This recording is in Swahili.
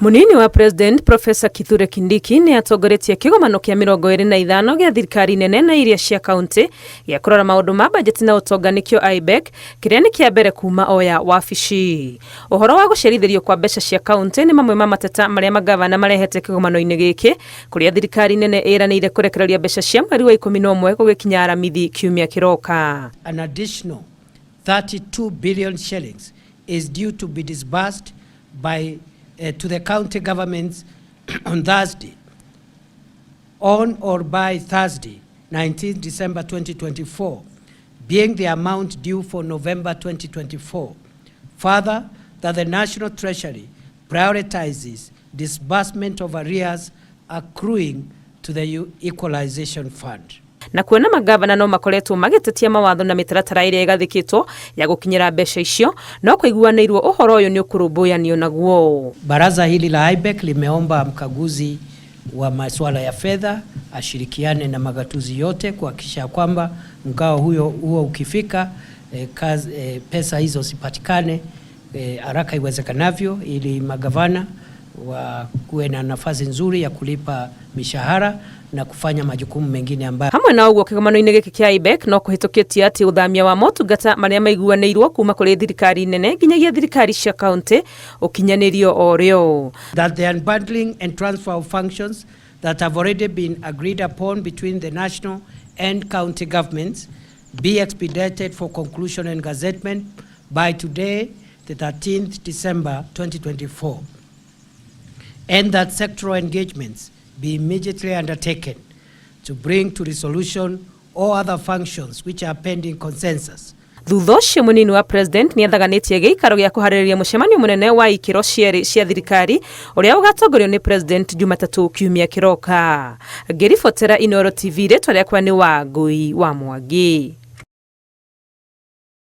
Munini wa President Professor Kindiki ni atongoretie kĩgomano kĩa 25 gĩa thirikari nene na iria cia kaunti gĩa kũrora maũndũ ma bajeti na ũtonga nĩkĩo IBEC kĩrĩa nĩ kĩa mbere kuma oya wabici. Ũhoro wa gũcerithĩrio kwa mbeca cia kaunti nĩ mamwe ma mateta marĩa magavana marehete kĩgomano-inĩ gĩkĩ kũrĩa thirikari nene ĩranĩire kũrekereria mbeca cia mweri wa 11 gũgĩkinya aramithi kiumia kĩroka. An additional 32 billion shillings is due to be disbursed by to the county governments on Thursday, on or by Thursday, 19 December 2024, being the amount due for November 2024. Further, that the National Treasury prioritizes disbursement of arrears accruing to the Equalization Fund. Na kuona magavana no makoretwo magĩtetia mawatho na mĩtaratara ĩrĩa ĩgathĩkĩtwo ya gũkinyĩra mbeca icio, no kũiguanĩirwo ũhoro ũyũ nĩ ũkũrũmbũyanio naguo. Baraza hili la IBEC limeomba mkaguzi wa masuala ya fedha ashirikiane na magatuzi yote kuhakikisha kwamba mgao huo ukifika pesa hizo zipatikane haraka iwezekanavyo ili magavana kuwe na nafasi nzuri ya kulipa mishahara na kufanya majukumu mengine ambayo. Hamwe na ũguo kĩgomano-inĩ gĩkĩ kĩa IBEC no kũhĩtũkĩtie atĩ ũthamia wa motungata marĩa maiguanĩirwo kuma kũrĩ thirikari nene nginyagia thirikari cia kaunti ũkinyanĩrio o rĩo. That the unbundling and transfer of functions that have already been agreed upon between the national and county governments be expedited for conclusion and gazettement by today, the 13th December 2024. And that sectoral engagements be immediately undertaken to bring to resolution all other functions which are pending consensus. Thutha ũcio munini wa president nĩ athaganĩtie gĩikaro gĩa kũharĩrĩria mũcemanio mũnene wa ikĩro cia thirikari ũrĩa ũgatongorio nĩ president Jumatatũ kiumia kĩroka. Ngĩribotera Inooro TV rĩtwa rĩakwa nĩ Wangũi wa Mwangi.